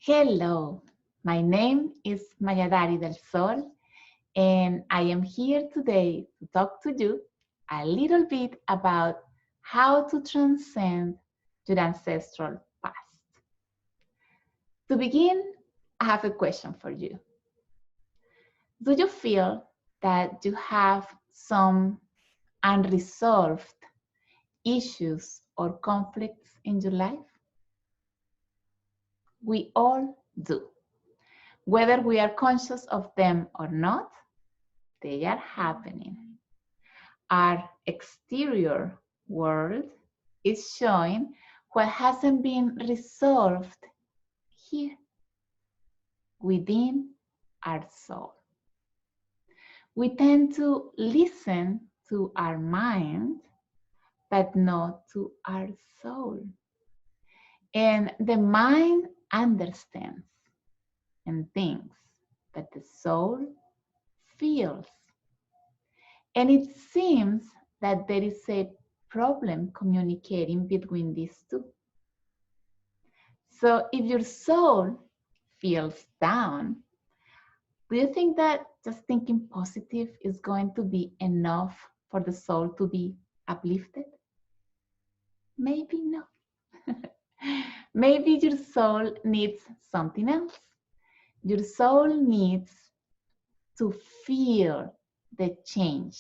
Hello, my name is Mayadari del Sol, and I am here today to talk to you a little bit about how to transcend your ancestral past. To begin, I have a question for you. Do you feel that you have some unresolved issues or conflicts in your life? We all do. Whether we are conscious of them or not, they are happening. Our exterior world is showing what hasn't been resolved here within our soul. We tend to listen to our mind, but not to our soul. And the mind understands and thinks, but the soul feels. And it seems that there is a problem communicating between these two. So if your soul feels down, do you think that just thinking positive is going to be enough for the soul to be uplifted? Maybe not. Maybe your soul needs something else. Your soul needs to feel the change,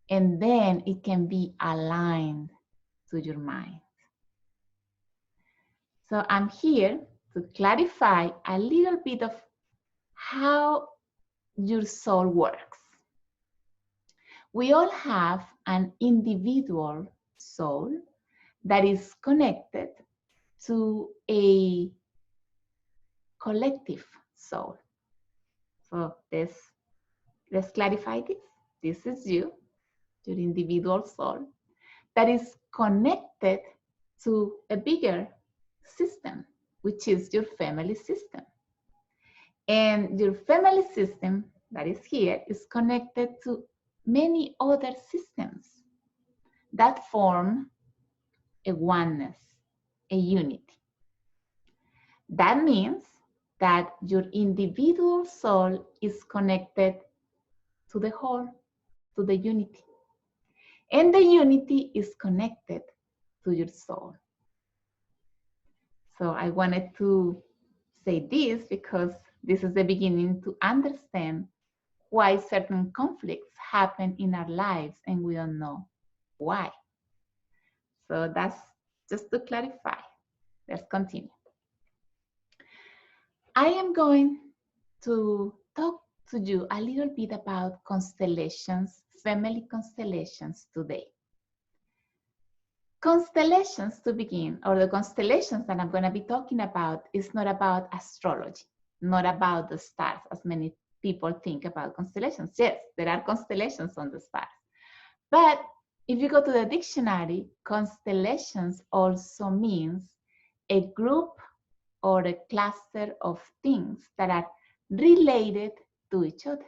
and then it can be aligned to your mind. So I'm here to clarify a little bit of how your soul works. We all have an individual soul that is connected to a collective soul. So let's clarify this. This is you, your individual soul, that is connected to a bigger system, which is your family system. And your family system that is here is connected to many other systems that form a oneness, a unity. That means that your individual soul is connected to the whole, to the unity. And the unity is connected to your soul. So I wanted to say this because this is the beginning to understand why certain conflicts happen in our lives and we don't know why. So that's just to clarify. Let's continue. I am going to talk to you a little bit about constellations, family constellations today. Constellations to begin, or the constellations that I'm going to be talking about, is not about astrology, not about the stars, as many people think about constellations. Yes, there are constellations on the stars. But if you go to the dictionary, constellations also means a group or a cluster of things that are related to each other.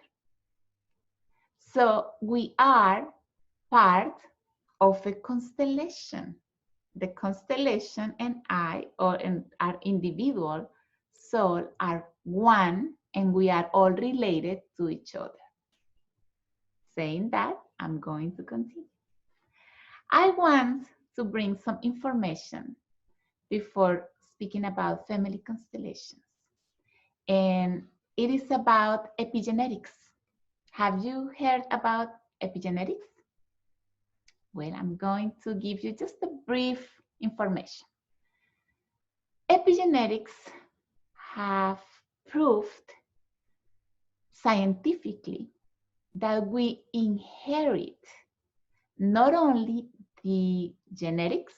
So we are part of a constellation. The constellation and I, or our individual soul, are one, and we are all related to each other. Saying that, I'm going to continue. I want to bring some information before speaking about family constellations. And it is about epigenetics. Have you heard about epigenetics? Well, I'm going to give you just a brief information. Epigenetics have proved scientifically that we inherit not only the genetics,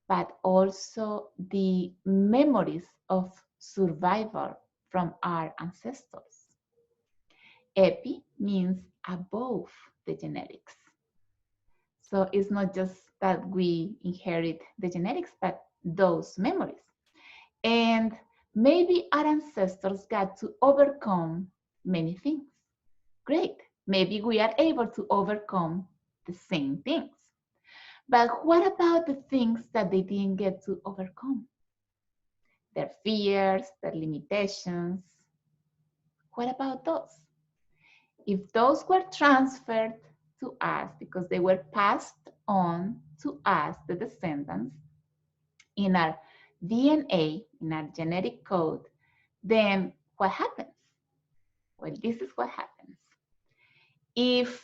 but also the memories of survival from our ancestors. Epi means above the genetics. So it's not just that we inherit the genetics, but those memories. And maybe our ancestors got to overcome many things. Great. Maybe we are able to overcome the same things. But what about the things that they didn't get to overcome? their fears, their limitations. What about those? If those were transferred to us because they were passed on to us, the descendants, in our DNA, in our genetic code, then what happens? Well, this is what happens. If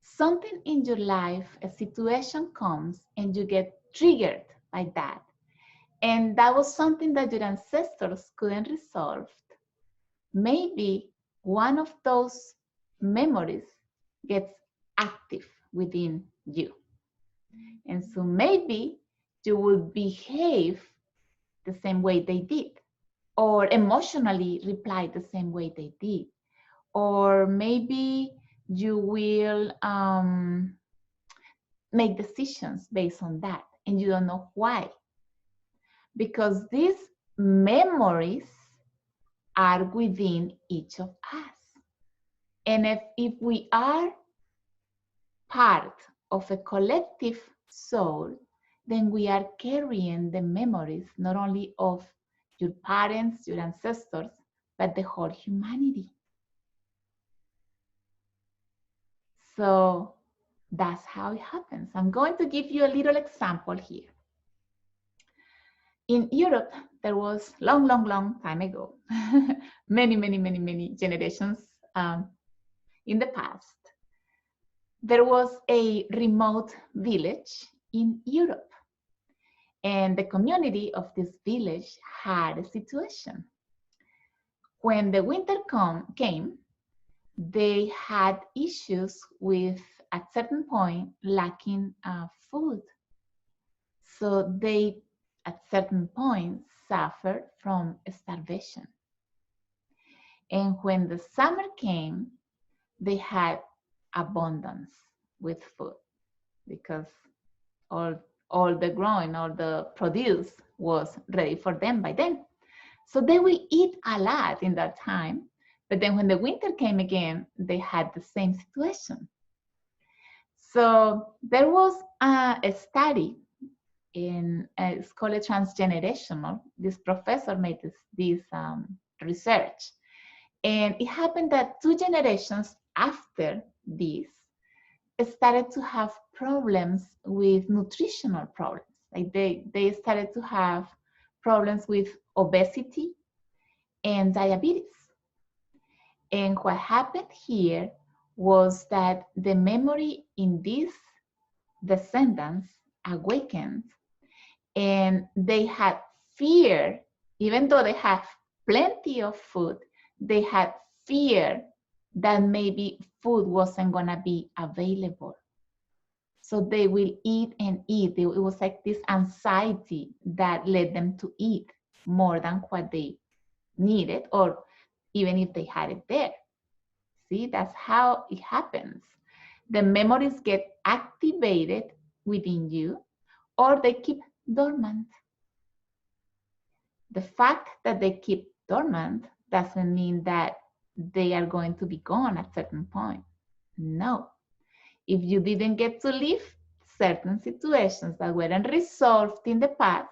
something in your life, a situation comes and you get triggered by that, and that was something that your ancestors couldn't resolve, maybe one of those memories gets active within you. And so maybe you will behave the same way they did, or emotionally reply the same way they did, or maybe you will make decisions based on that, and you don't know why. Because these memories are within each of us. And if we are part of a collective soul, then we are carrying the memories not only of your parents, your ancestors, but the whole humanity. So that's how it happens. I'm going to give you a little example here. In Europe, there was long time ago, many generations in the past, there was a remote village in Europe. And the community of this village had a situation. When the winter came, they had issues with, at certain point, lacking food. So they, at certain point, suffered from starvation. And when the summer came, they had abundance with food because all the growing, all the produce was ready for them by then. So they will eat a lot in that time. But then when the winter came again, they had the same situation. So there was a study it's called transgenerational. This professor made this research. And it happened that 2 generations after this started to have problems with nutritional problems. Like they started to have problems with obesity and diabetes. And what happened here was that the memory in these descendants awakened, and they had fear. Even though they have plenty of food, they had fear that maybe food wasn't gonna be available. So they will eat and eat. It was like this anxiety that led them to eat more than what they needed, or even if they had it there. See, that's how it happens. The memories get activated within you, or they keep dormant. The fact that they keep dormant doesn't mean that they are going to be gone at a certain point. No. If you didn't get to live certain situations that weren't resolved in the past,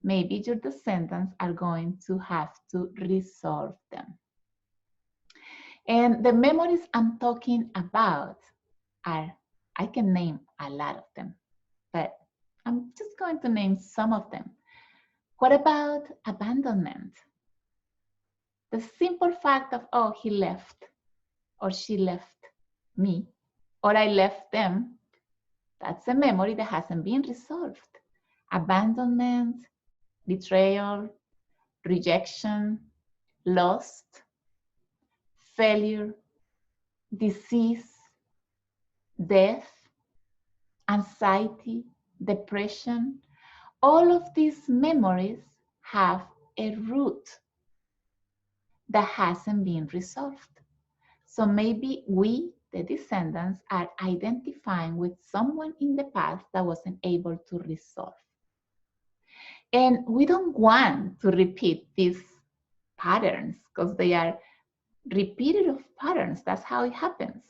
maybe your descendants are going to have to resolve them. And the memories I'm talking about are, I can name a lot of them, but I'm just going to name some of them. What about abandonment? The simple fact of, oh, he left, or she left me, or I left them, that's a memory that hasn't been resolved. Abandonment, betrayal, rejection, loss, failure, disease, death, anxiety, depression, all of these memories have a root that hasn't been resolved. So maybe we, the descendants, are identifying with someone in the past that wasn't able to resolve. And we don't want to repeat these patterns because they are repetitive patterns. That's how it happens.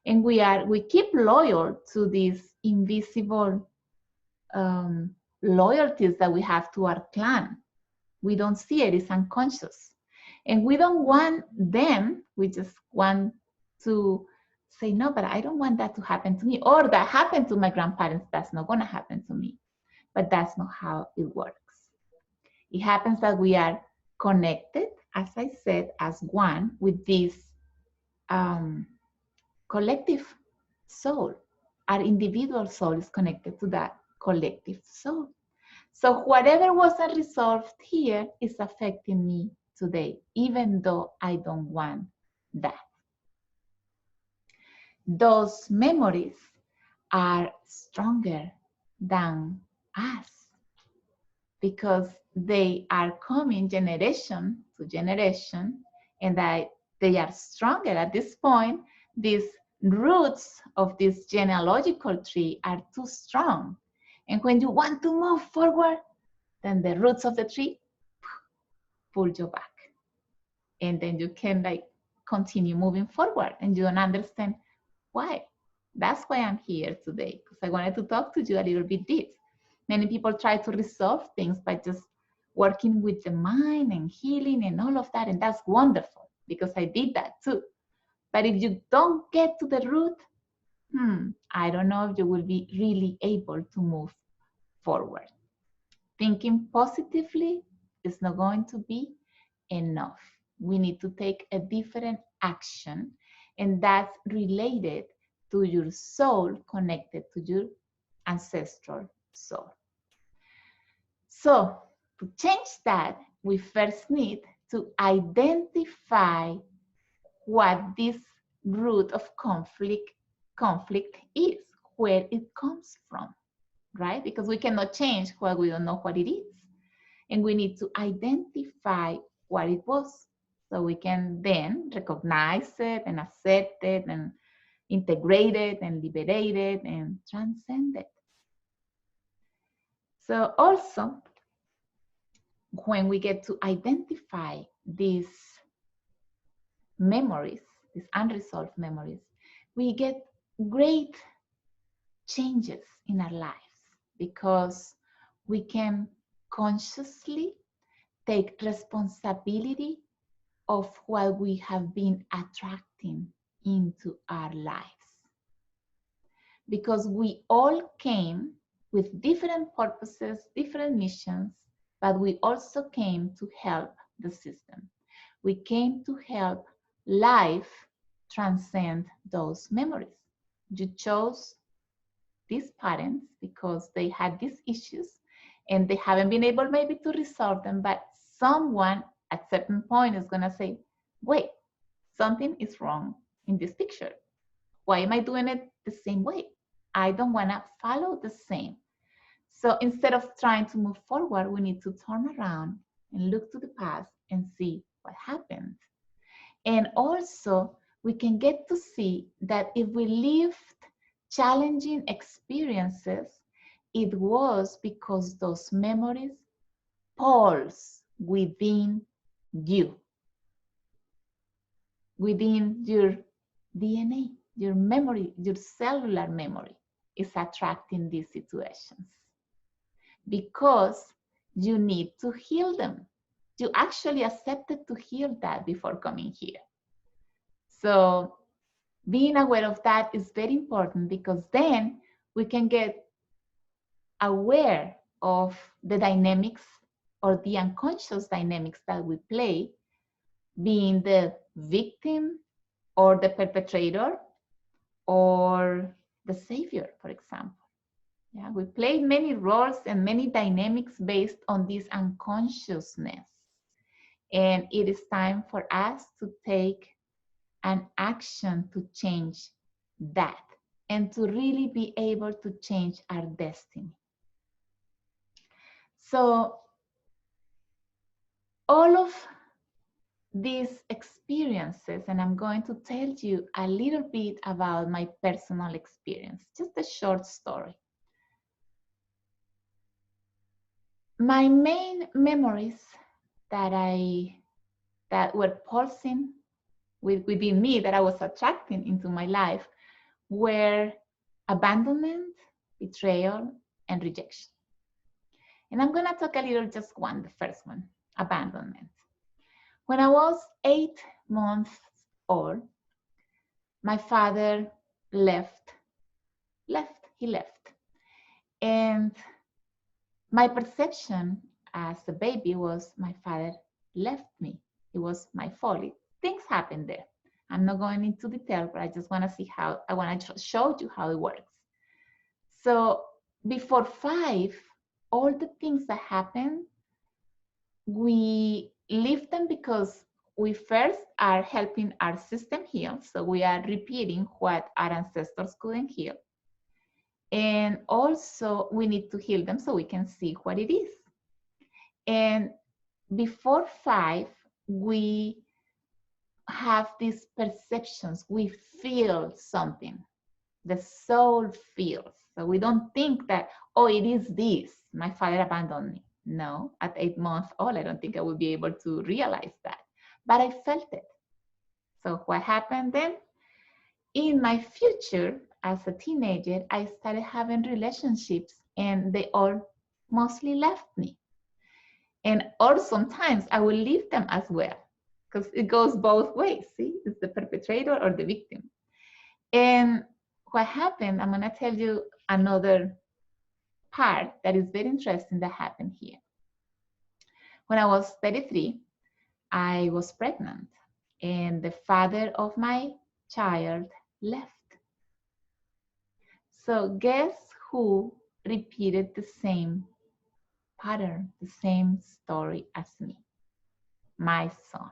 And we keep loyal to these invisible loyalties that we have to our clan. We don't see it, it's unconscious. And we don't want them, we just want to say, no, but I don't want that to happen to me. Or that happened to my grandparents, that's not gonna happen to me. But that's not how it works. It happens that we are connected, as I said, as one with this collective soul. Our individual soul is connected to that collective soul. So whatever was unresolved here is affecting me today, even though I don't want that. Those memories are stronger than us because they are coming generation to generation, and that they are stronger at this point. These roots of this genealogical tree are too strong. And when you want to move forward, then the roots of the tree pull you back. And then you can like continue moving forward, and you don't understand why. That's why I'm here today, because I wanted to talk to you a little bit deep. Many people try to resolve things by just working with the mind and healing and all of that, and that's wonderful because I did that too. But if you don't get to the root, I don't know if you will be really able to move forward. Thinking positively is not going to be enough. We need to take a different action, and that's related to your soul, connected to your ancestral soul. So to change that, we first need to identify what this root of conflict is, where it comes from, right? Because we cannot change what we don't know what it is. And we need to identify what it was so we can then recognize it and accept it and integrate it and liberate it and transcend it. So also, when we get to identify these memories, these unresolved memories, we get great changes in our lives because we can consciously take responsibility of what we have been attracting into our lives. Because we all came with different purposes, different missions, but we also came to help the system. We came to help life transcend those memories. You chose these parents because they had these issues and they haven't been able maybe to resolve them, but someone at certain point is gonna say, wait, something is wrong in this picture. Why am I doing it the same way? I don't wanna follow the same. So instead of trying to move forward, we need to turn around and look to the past and see what happened. And also, we can get to see that if we lived challenging experiences, it was because those memories pulse within you, within your DNA, your memory, your cellular memory is attracting these situations because you need to heal them. You actually accepted to heal that before coming here. So being aware of that is very important because then we can get aware of the dynamics or the unconscious dynamics that we play, being the victim or the perpetrator or the savior, for example. Yeah, we play many roles and many dynamics based on this unconsciousness. And it is time for us to take an action to change that and to really be able to change our destiny. So all of these experiences, and I'm going to tell you a little bit about my personal experience, just a short story. My main memories that were pulsing within me, that I was attracting into my life, were abandonment, betrayal, and rejection. And I'm gonna talk a little, just one, the first one, abandonment. When I was 8 months old, my father left. He left. And my perception as a baby was my father left me. It was my fault. Things happened there. I'm not going into detail, but I just want to see how, I want to show you how it works. So before 5, all the things that happen, we leave them because we first are helping our system heal. So we are repeating what our ancestors couldn't heal. And also we need to heal them so we can see what it is. And before 5, we have these perceptions. We feel something. The soul feels. So we don't think that, oh, it is this. My father abandoned me. No, at 8 months old, I don't think I would be able to realize that. But I felt it. So what happened then? In my future, as a teenager, I started having relationships and they all mostly left me. And or sometimes I will leave them as well, because it goes both ways. See, it's the perpetrator or the victim. And what happened, I'm gonna tell you another part that is very interesting that happened here. When I was 33, I was pregnant and the father of my child left. So guess who repeated the same pattern, the same story as me? My son.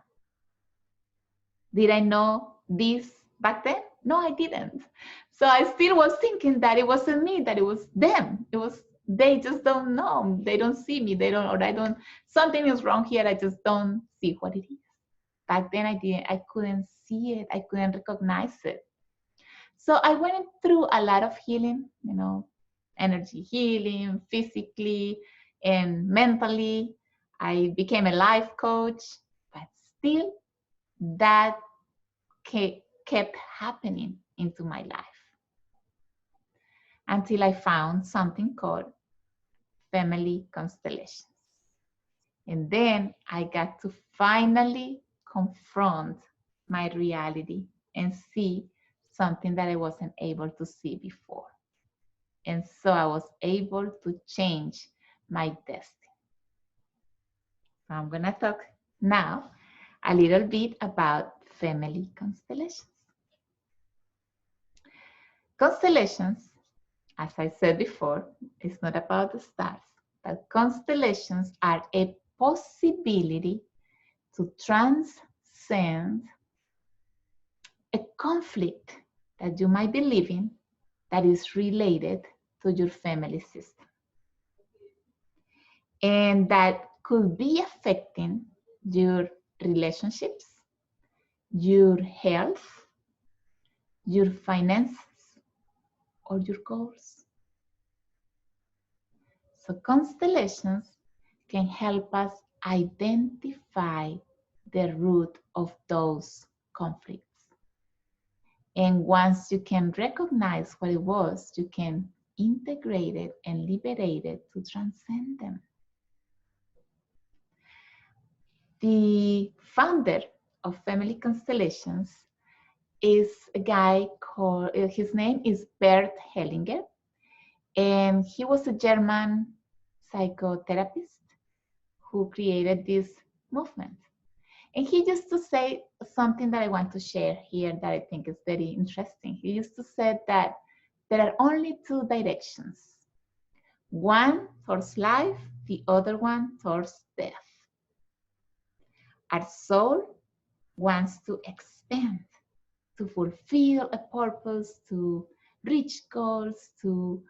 Did I know this back then? No, I didn't. So I still was thinking that it wasn't me, that it was them. It was, they just don't know. They don't see me. They don't, or I don't, something is wrong here. I just don't see what it is. Back then I couldn't see it. I couldn't recognize it. So I went through a lot of healing, you know, energy healing, physically and mentally. I became a life coach, but still that kept happening into my life until I found something called family constellations. And then I got to finally confront my reality and see something that I wasn't able to see before. And so I was able to change my destiny. So I'm going to talk now a little bit about family constellations. Constellations, as I said before, it's not about the stars, but constellations are a possibility to transcend a conflict that you might be living that is related to your family system. And that could be affecting your relationships, your health, your finances, or your goals. So constellations can help us identify the root of those conflicts. And once you can recognize what it was, you can integrate it and liberate it to transcend them. The founder of Family Constellations is a guy called, his name is Bert Hellinger, and he was a German psychotherapist who created this movement. And he used to say something that I want to share here that I think is very interesting. He used to say that there are only 2 directions. One towards life, the other one towards death. Our soul wants to expand, to fulfill a purpose, to reach goals, to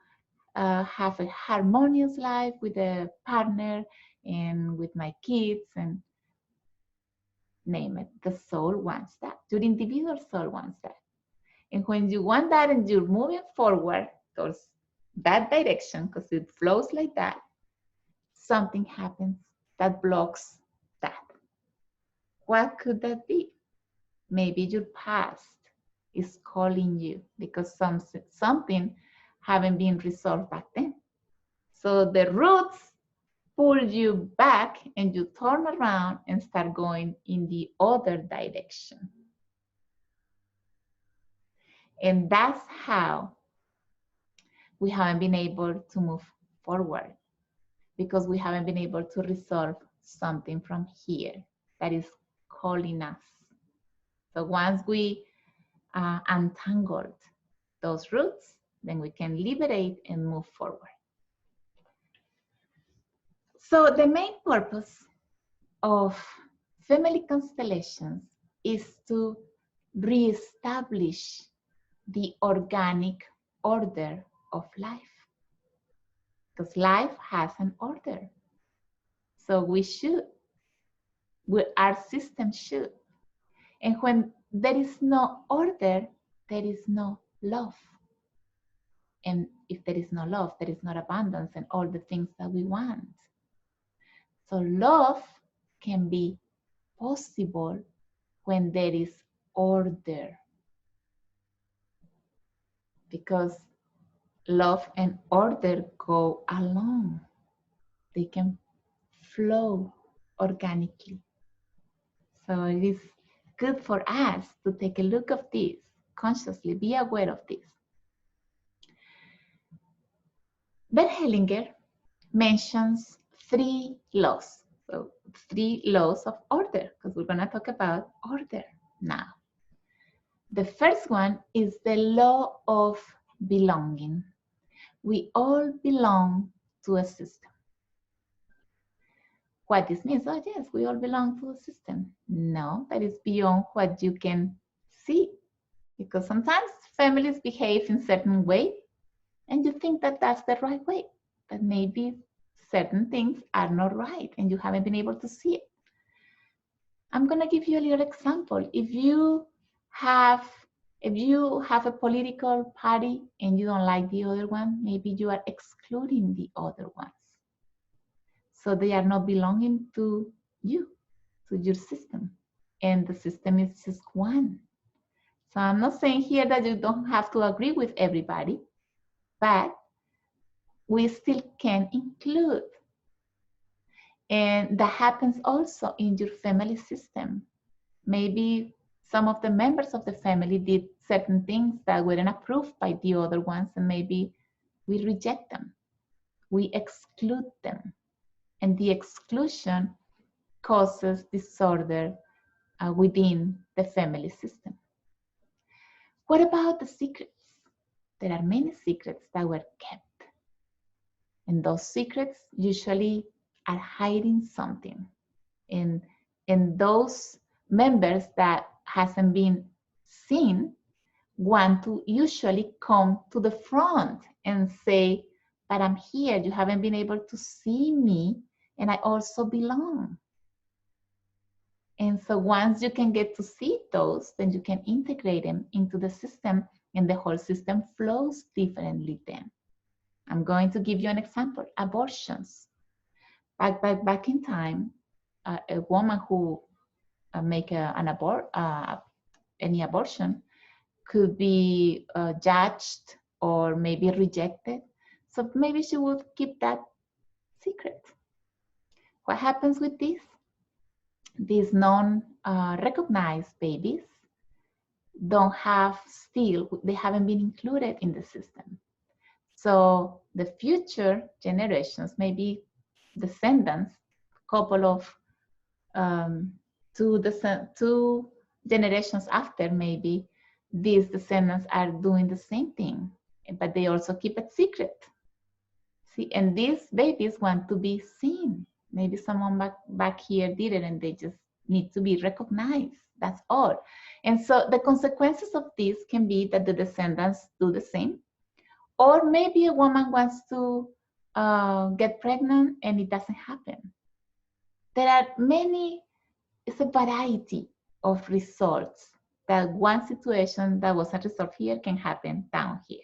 have a harmonious life with a partner and with my kids, and name it. The soul wants that. Your individual soul wants that. And when you want that and you're moving forward towards that direction, because it flows like that, something happens that blocks that. What could that be? Maybe your past is calling you because something haven't been resolved back then. So the roots pull you back and you turn around and start going in the other direction. And that's how we haven't been able to move forward, because we haven't been able to resolve something from here that is calling us. So once we untangled those roots, then we can liberate and move forward. So the main purpose of family constellations is to reestablish the organic order of life, because life has an order. So our system should. And when there is no order, there is no love. And if there is no love, there is not abundance and all the things that we want. So love can be possible when there is order, because love and order go along. They can flow organically. So it is good for us to take a look of this consciously, be aware of this. Bert Hellinger mentions 3 laws. So 3 laws of order, because we're going to talk about order now. The first one is the law of belonging. We all belong to a system. What this means? Oh yes, we all belong to a system. No, that is beyond what you can see, because sometimes families behave in certain way and you think that that's the right way, but maybe certain things are not right and you haven't been able to see it. I'm going to give you a little example. If you have a political party and you don't like the other one, maybe you are excluding the other ones. So they are not belonging to you, to your system. And the system is just one. So I'm not saying here that you don't have to agree with everybody, but we still can include. And that happens also in your family system. Maybe some of the members of the family did certain things that weren't approved by the other ones, and maybe we reject them. We exclude them. And the exclusion causes disorder within the family system. What about the secrets? There are many secrets that were kept. And those secrets usually are hiding something. And those members that hasn't been seen want to usually come to the front and say, but I'm here, you haven't been able to see me, and I also belong. And so once you can get to see those, then you can integrate them into the system, and the whole system flows differently then. I'm going to give you an example. Abortions. Back in time, a woman who make any abortion could be judged or maybe rejected. So maybe she would keep that secret. What happens with this? These non-recognized babies they haven't been included in the system. So the future generations, maybe descendants, couple of 2 generations after, maybe these descendants are doing the same thing, but they also keep it secret. See, and these babies want to be seen. Maybe someone back here did it and they just need to be recognized. That's all. And so the consequences of this can be that the descendants do the same. Or maybe a woman wants to get pregnant and it doesn't happen. There are it's a variety of results that one situation that wasn't resolved here can happen down here.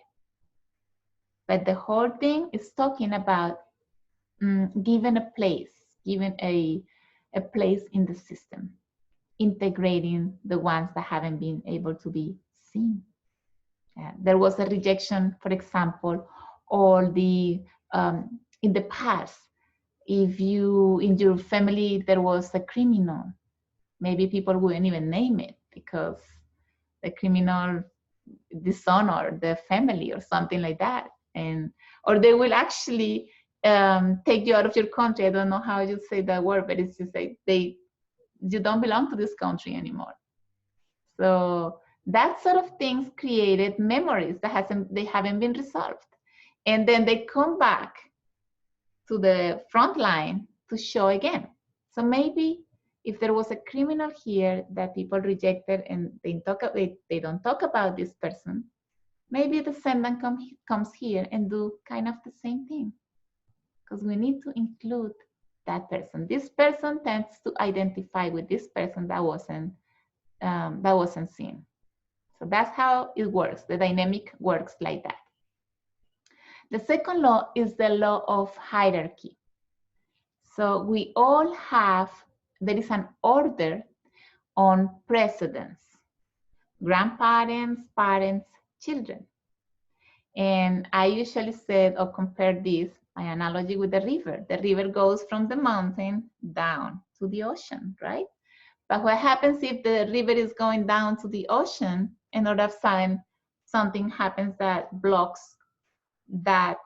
But the whole thing is talking about giving a place in the system, integrating the ones that haven't been able to be seen. There was a rejection, for example, or in the past, if you, in your family, there was a criminal, maybe people wouldn't even name it because the criminal dishonor the family or something like that. And, or they will actually take you out of your country. I don't know how you say that word, but it's just like you don't belong to this country anymore. So that sort of things created memories that they haven't been resolved. And then they come back to the front line to show again. So maybe if there was a criminal here that people rejected and they don't talk about this person, maybe the descendant comes here and do kind of the same thing, because we need to include that person. This person tends to identify with this person that wasn't seen. So that's how it works. The dynamic works like that. The second law is the law of hierarchy. So we all have, there is an order on precedence: grandparents, parents, children. And I usually said or compare this, my analogy, with the river. The river goes from the mountain down to the ocean, right? But what happens if the river is going down to the ocean and all of a sudden something happens that blocks that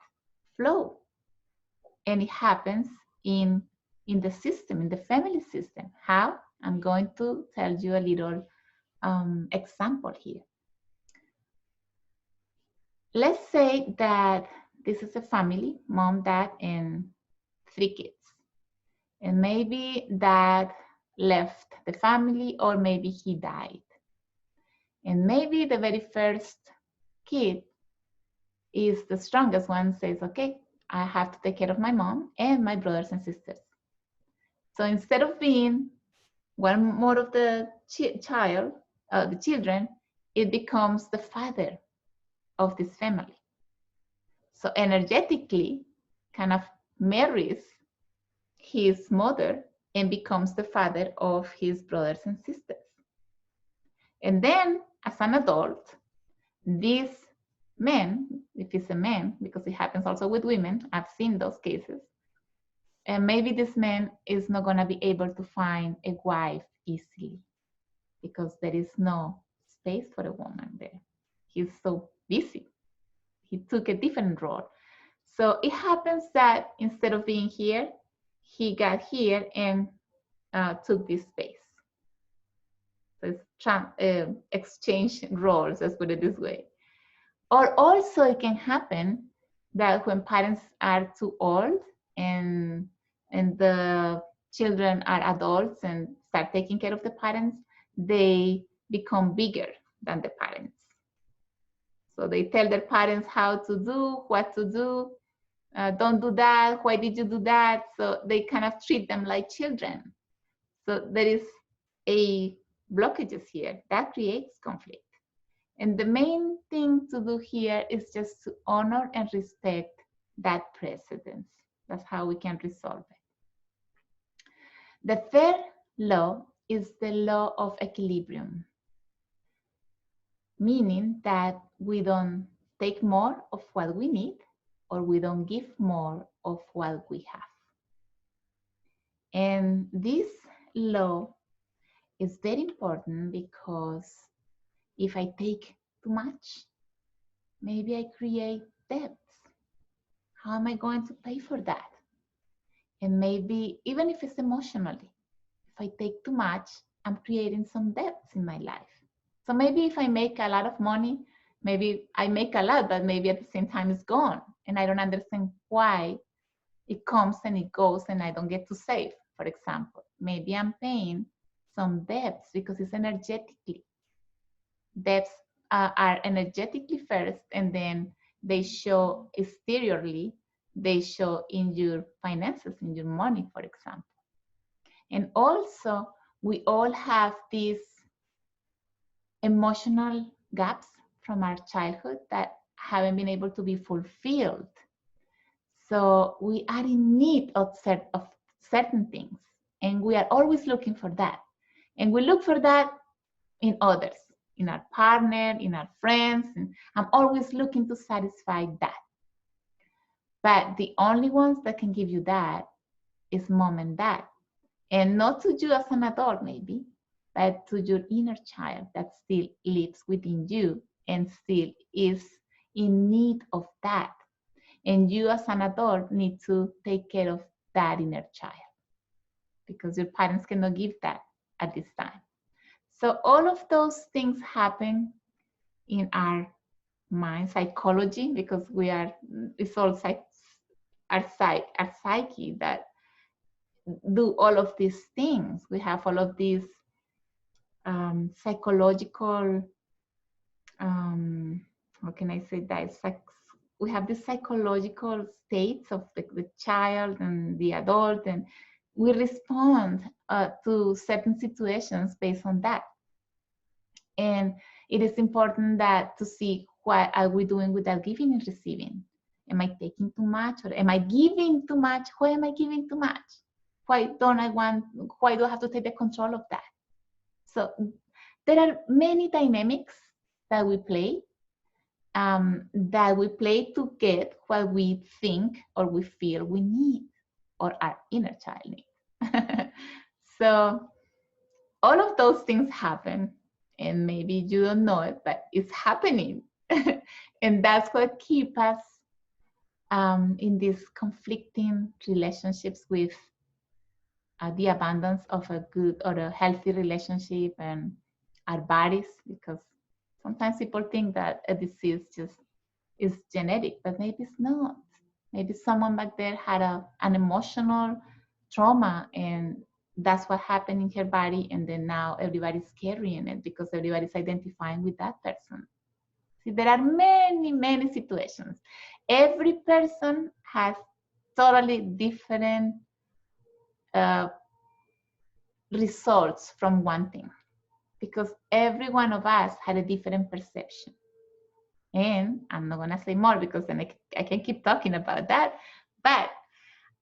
flow? And it happens in the system, in the family system. How? I'm going to tell you a little example here. Let's say that this is a family, mom, dad, and 3 kids. And maybe dad left the family, or maybe he died. And maybe the very first kid is the strongest one, says, okay, I have to take care of my mom and my brothers and sisters. So instead of being one more of the the children, it becomes the father of this family. So energetically, kind of marries his mother and becomes the father of his brothers and sisters. And then, as an adult, this man, if it's a man, because it happens also with women, I've seen those cases, and maybe this man is not going to be able to find a wife easily because there is no space for a woman there. He's so busy. He took a different role. So it happens that instead of being here, he got here and took this space. So it's exchange roles, let's put it this way. Or also it can happen that when parents are too old and the children are adults and start taking care of the parents, they become bigger than the parents. So they tell their parents how to do, what to do, don't do that, why did you do that? So they kind of treat them like children. So there is a blockages here that creates conflict. And the main thing to do here is just to honor and respect that precedence. That's how we can resolve it. The third law is the law of equilibrium, meaning that we don't take more of what we need, or we don't give more of what we have. And this law is very important because if I take too much, maybe I create debts. How am I going to pay for that? And maybe even if it's emotionally, if I take too much, I'm creating some debts in my life. So maybe if I make a lot of money, maybe I make a lot, but maybe at the same time it's gone. And I don't understand why it comes and it goes and I don't get to save, for example. Maybe I'm paying some debts because it's energetically. Debts are energetically first, and then they show exteriorly, they show in your finances, in your money, for example. And also, we all have these emotional gaps from our childhood that haven't been able to be fulfilled. So we are in need of certain things, and we are always looking for that. And we look for that in others, in our partner, in our friends, and I'm always looking to satisfy that. But the only ones that can give you that is mom and dad. And not to you as an adult, maybe, but to your inner child that still lives within you and still is in need of that. And you as an adult need to take care of that inner child because your parents cannot give that at this time. So all of those things happen in our mind, psychology, because it's all our psyche that do all of these things. We have all of these psychological, how can I say that? It's like we have the psychological states of the child and the adult, and we respond to certain situations based on that. And it is important that to see what are we doing without giving and receiving. Am I taking too much, or am I giving too much? Why am I giving too much? Why do I have to take the control of that? So there are many dynamics that we play to get what we think or we feel we need or our inner child needs. So all of those things happen, and maybe you don't know it, but it's happening. And that's what keeps us in these conflicting relationships with the abundance of a good or a healthy relationship and our bodies, because sometimes people think that a disease just is genetic, but maybe it's not. Maybe someone back there had an emotional trauma, and that's what happened in her body, and then now everybody's carrying it because everybody's identifying with that person. See, there are many, many situations. Every person has totally different results from one thing, because every one of us had a different perception. And I'm not gonna say more because then I can keep talking about that, but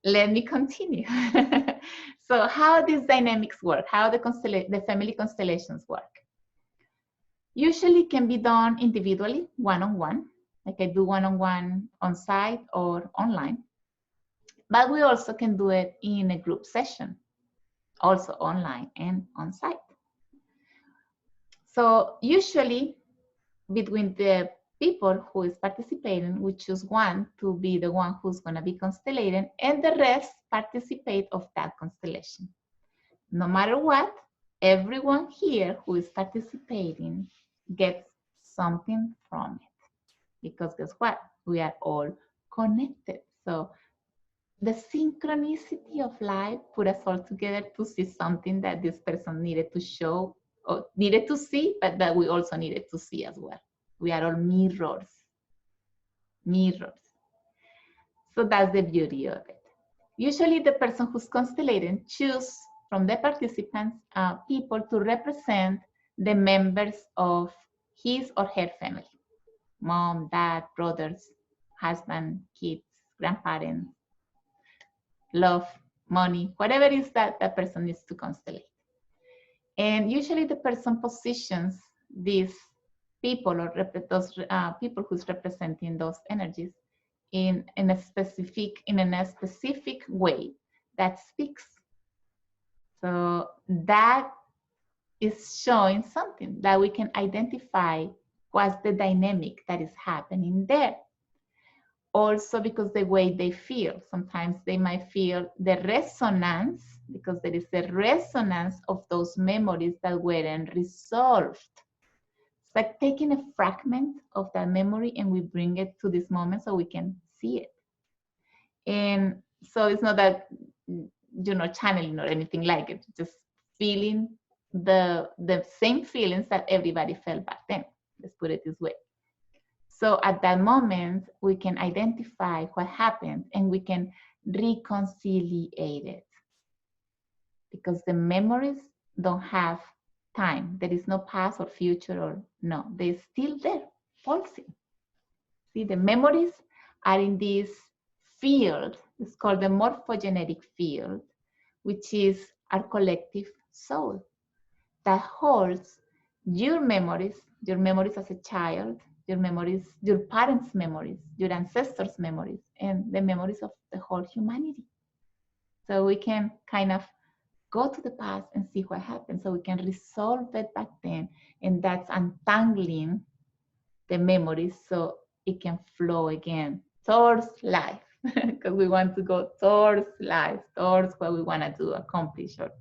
let me continue. So how these dynamics work, how the family constellations work. Usually can be done individually, one-on-one, like I do one-on-one on site or online. But we also can do it in a group session, also online and on site. So usually between the people who is participating, we choose one to be the one who's going to be constellating, and the rest participate of that constellation. No matter what, everyone here who is participating gets something from it, because guess what? We are all connected. So the synchronicity of life put us all together to see something that this person needed to show or needed to see, but that we also needed to see as well. We are all mirrors. So that's the beauty of it. Usually the person who's constellating chooses from the participants people to represent the members of his or her family. Mom, dad, brothers, husband, kids, grandparents, love, money, whatever it is that that person needs to constellate. And usually the person positions these people or those people who's representing those energies in a specific way that speaks. So that is showing something that we can identify what's the dynamic that is happening there. Also because the way they feel, sometimes they might feel the resonance, because there is a resonance of those memories that weren't resolved. It's like taking a fragment of that memory and we bring it to this moment so we can see it. And so it's not that, channeling or anything like it, just feeling the same feelings that everybody felt back then. Let's put it this way. So at that moment, we can identify what happened and we can reconciliate it. Because the memories don't have time. There is no past or future or no, they're still there, pulsing. See, the memories are in this field. It's called the morphogenetic field, which is our collective soul that holds your memories as a child, your memories, your parents' memories, your ancestors' memories, and the memories of the whole humanity. So we can kind of go to the past and see what happened. So we can resolve it back then. And that's untangling the memories so it can flow again towards life. Because we want to go towards life, towards what we want to do, accomplish, or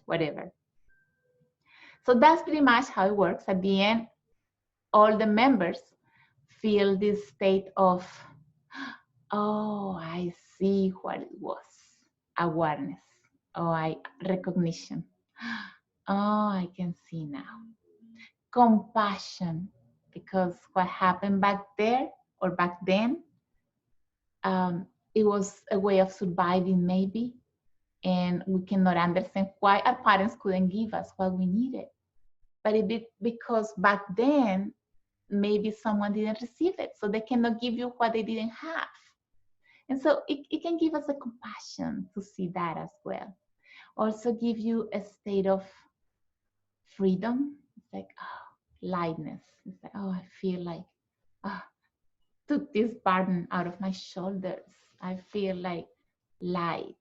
whatever. So that's pretty much how it works. At the end, all the members feel this state of, oh, I see what it was. Awareness. Oh, recognition. Oh, I can see now. Compassion, because what happened back there or back then, it was a way of surviving maybe, and we cannot understand why our parents couldn't give us what we needed. But because back then, maybe someone didn't receive it, so they cannot give you what they didn't have. And so it can give us a compassion to see that as well. Also give you a state of freedom. It's like, oh, lightness. It's like, oh, I feel like, oh, took this burden out of my shoulders. I feel like light,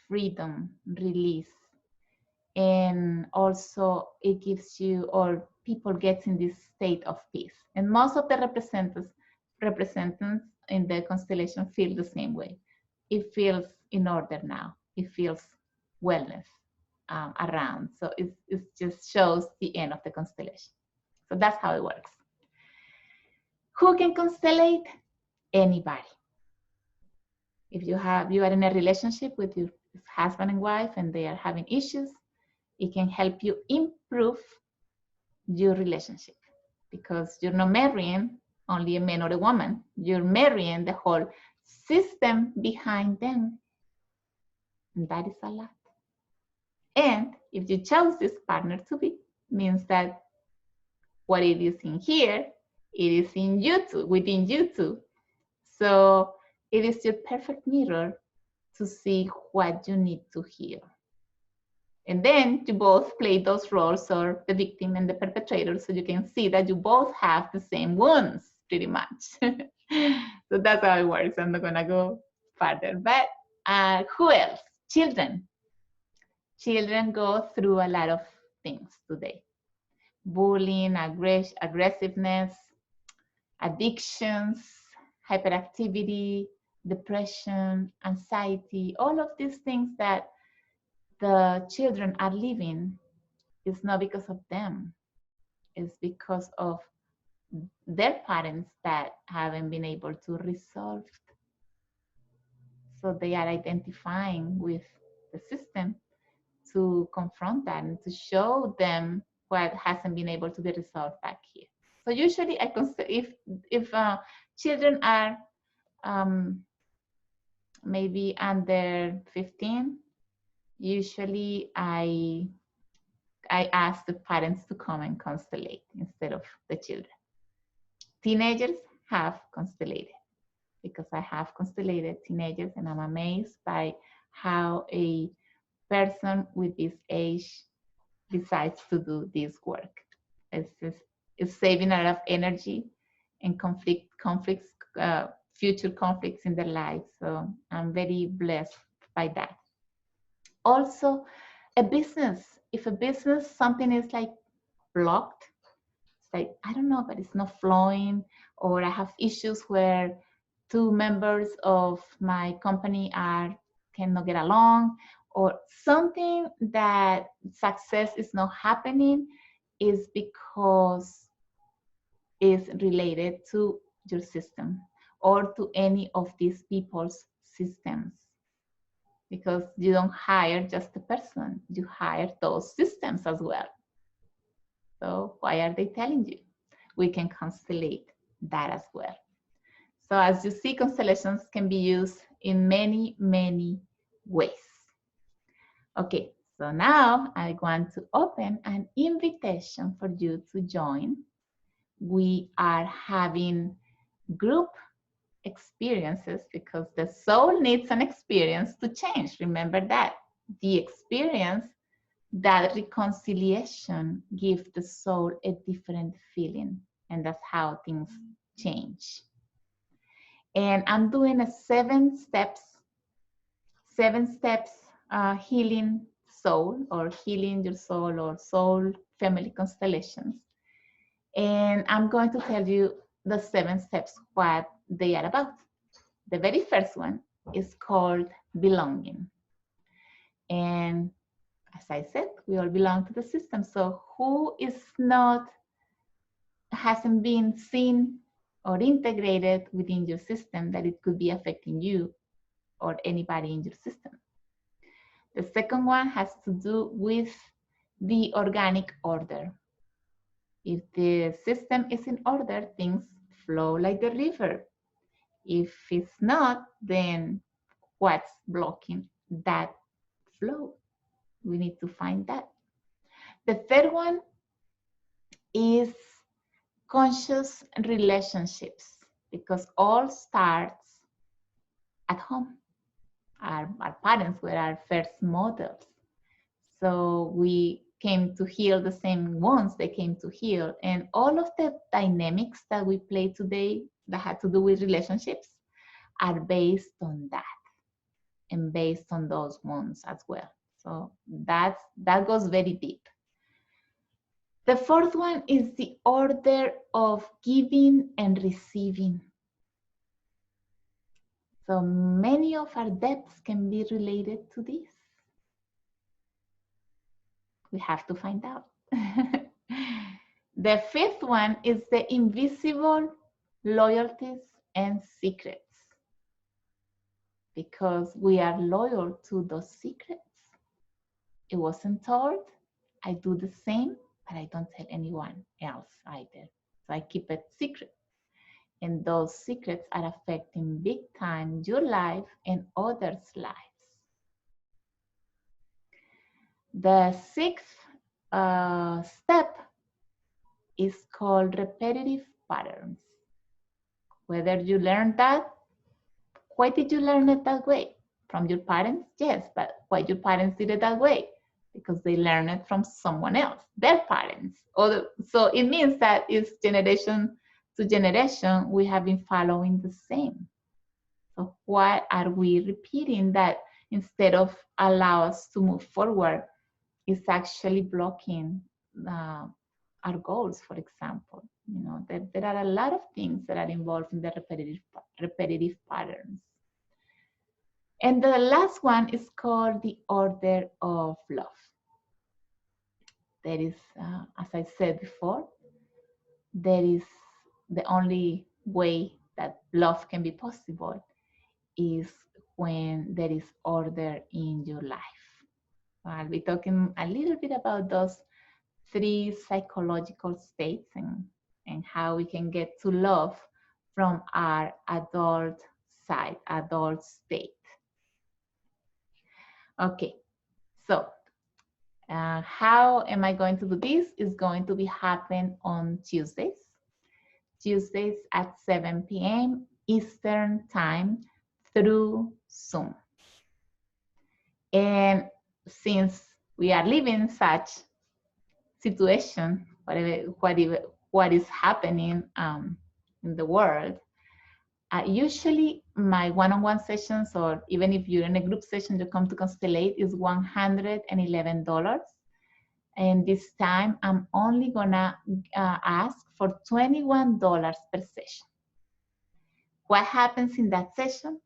freedom, release. And also it gives you, or people get in this state of peace. And most of the representants in the constellation feel the same way. It feels in order now. It feels wellness around. So it just shows the end of the constellation. So that's how it works. Who can constellate? Anybody. If you are in a relationship with your husband and wife and they are having issues, it can help you improve your relationship, because you're not marrying only a man or a woman. You're marrying the whole system behind them. And that is a lot. And if you chose this partner to be, means that what it is in here, it is in you too, within you too. So it is your perfect mirror to see what you need to heal. And then you both play those roles, or the victim and the perpetrator, so you can see that you both have the same wounds, pretty much. So that's how it works. I'm not gonna go further. But who else? Children. Children go through a lot of things today. Bullying, aggressiveness, addictions, hyperactivity, depression, anxiety, all of these things that the children are living is not because of them. It's because of their parents that haven't been able to resolve. So they are identifying with the system to confront that and to show them what hasn't been able to be resolved back here. So usually I consider if children are maybe under 15, usually I ask the parents to come and constellate instead of the children. Teenagers have constellated, because I have constellated teenagers, and I'm amazed by how a person with this age decides to do this work. It's saving a lot of energy and future conflicts in their lives. So I'm very blessed by that. Also, a business. If a business, something is like blocked, it's like, I don't know, but it's not flowing, or I have issues where two members of my company cannot get along, or something that success is not happening, is because it's related to your system or to any of these people's systems. Because you don't hire just a person, you hire those systems as well. So why are they telling you? We can constellate that as well. So as you see, constellations can be used in many, many ways. Okay, so now I want to open an invitation for you to join. We are having group experiences because the soul needs an experience to change. Remember that. The experience, that reconciliation gives the soul a different feeling, and that's how things change. And I'm doing a 7 steps healing soul or healing your soul or soul family constellations. And I'm going to tell you the 7 steps, what they are about. The very first one is called belonging. And as I said, we all belong to the system. So who is not, hasn't been seen or integrated within your system that it could be affecting you or anybody in your system? The second one has to do with the organic order. If the system is in order, things flow like the river. If it's not, then what's blocking that flow? We need to find that. The third one is conscious relationships, because all starts at home. Our parents were our first models. So we came to heal the same wounds they came to heal. And all of the dynamics that we play today that had to do with relationships are based on that and based on those wounds as well. So that goes very deep. The fourth one is the order of giving and receiving. So many of our debts can be related to this. We have to find out. The fifth one is the invisible loyalties and secrets, because we are loyal to those secrets. It wasn't told. I do the same, but I don't tell anyone else either. So I keep it secret. And those secrets are affecting big time your life and others' lives. The sixth step is called repetitive patterns. Whether you learned that, why did you learn it that way? From your parents? Yes, but why your parents did it that way? Because they learned it from someone else, their parents. So it means that it's generation to generation, we have been following the same. So why are we repeating that instead of allow us to move forward? It's actually blocking our goals, for example. You know, there are a lot of things that are involved in the repetitive patterns. And the last one is called the order of love. There is, as I said before, there is the only way that love can be possible is when there is order in your life. I'll be talking a little bit about those 3 psychological states and how we can get to love from our adult side, adult state. Okay, so how am I going to do this? It's going to be happen on Tuesdays at 7 p.m. Eastern Time through Zoom. And since we are living such situation, what is happening in the world, usually my one-on-one sessions, or even if you're in a group session, you come to Constellate, is $111. And this time, I'm only gonna ask for $21 per session. What happens in that session?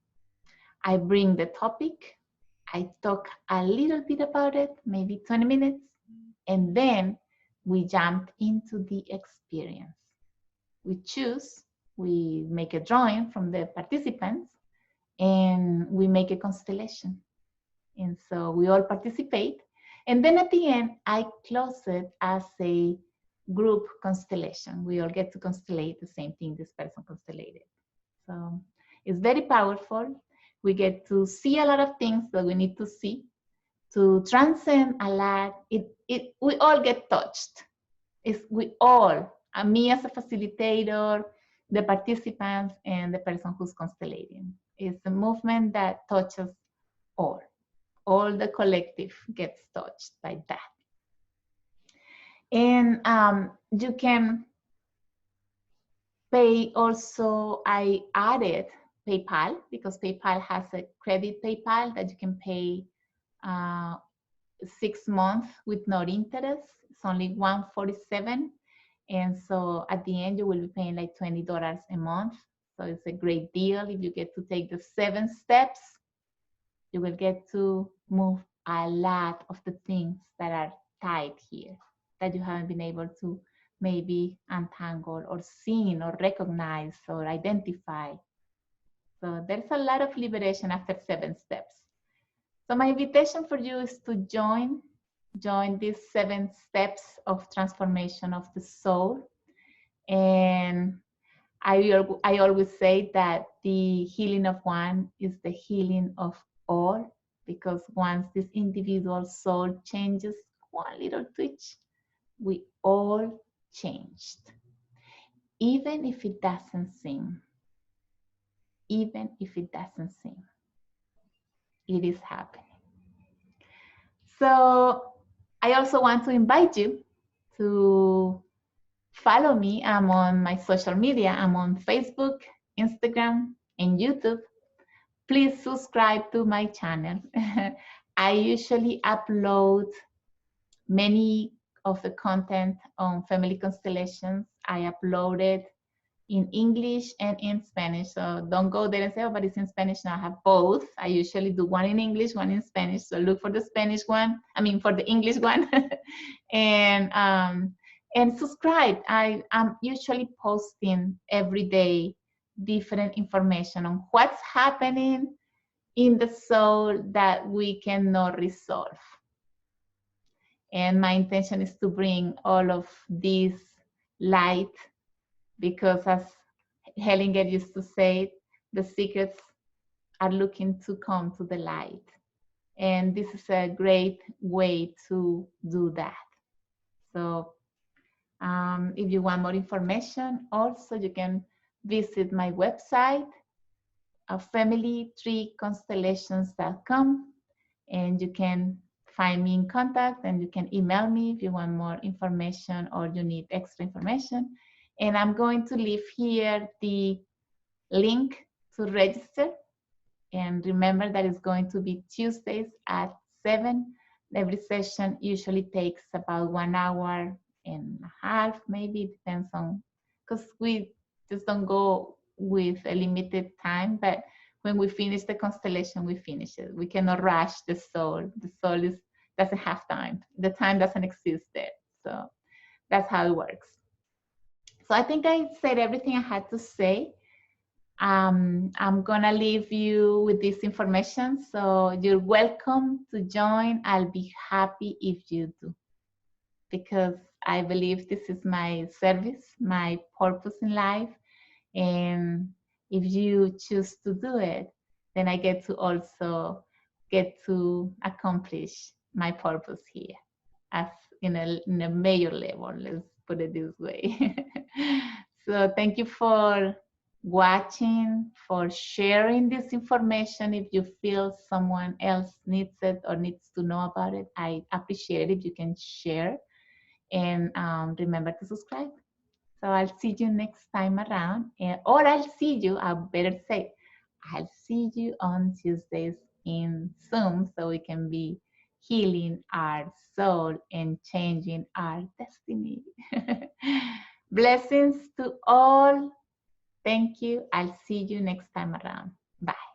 I bring the topic, I talk a little bit about it, maybe 20 minutes, and then we jump into the experience. We make a drawing from the participants, and we make a constellation. And so we all participate. And then at the end, I close it as a group constellation. We all get to constellate the same thing this person constellated. So it's very powerful. We get to see a lot of things that we need to see, to transcend a lot. We all get touched. We all, me as a facilitator, the participants, and the person who's constellating. It's a movement that touches all. All the collective gets touched by that. And you can pay also. I added PayPal because PayPal has a credit PayPal that you can pay 6 months with no interest. It's only $147. And so at the end, you will be paying like $20 a month. So it's a great deal. If you get to take the 7 steps, you will get to move a lot of the things that are tied here that you haven't been able to maybe untangle or seen or recognize or identify. So there's a lot of liberation after 7 steps. So my invitation for you is to join these 7 steps of transformation of the soul. And I always say that the healing of one is the healing of all, because once this individual soul changes one little twitch, we all changed. Even if it doesn't seem, even if it doesn't seem, it is happening. So I also want to invite you to follow me. I'm on my social media. I'm on Facebook, Instagram, and YouTube. Please subscribe to my channel. I usually upload many of the content on family constellations. I upload it in English and in Spanish. So don't go there and say, oh, but it's in Spanish. Now I have both. I usually do one in English, one in Spanish. So look for the Spanish one, for the English one. And subscribe. I'm usually posting every day different information on what's happening in the soul that we cannot resolve. And my intention is to bring all of this light, because as Hellinger used to say, the secrets are looking to come to the light. And this is a great way to do that. So if you want more information, also you can visit my website, familytreeconstellations.com, and you can find me in contact, and you can email me if you want more information or you need extra information. And I'm going to leave here the link to register. And remember that it's going to be Tuesdays at 7. Every session usually takes about 1 hour and a half, maybe, it depends on, because we just don't go with a limited time, but when we finish the constellation, we finish it. We cannot rush the soul. The soul doesn't have time. The time doesn't exist there. So that's how it works. So I think I said everything I had to say. I'm gonna leave you with this information. So you're welcome to join. I'll be happy if you do, because I believe this is my service, my purpose in life. And if you choose to do it, then I get to also accomplish my purpose here, as in a major level, let's put it this way. So thank you for watching, for sharing this information. If you feel someone else needs it or needs to know about it, I appreciate it if you can share. And remember to subscribe. So I'll see you next time around, or I'll see you, I better say, I'll see you on Tuesdays in Zoom, so we can be healing our soul and changing our destiny. Blessings to all. Thank you. I'll see you next time around. Bye.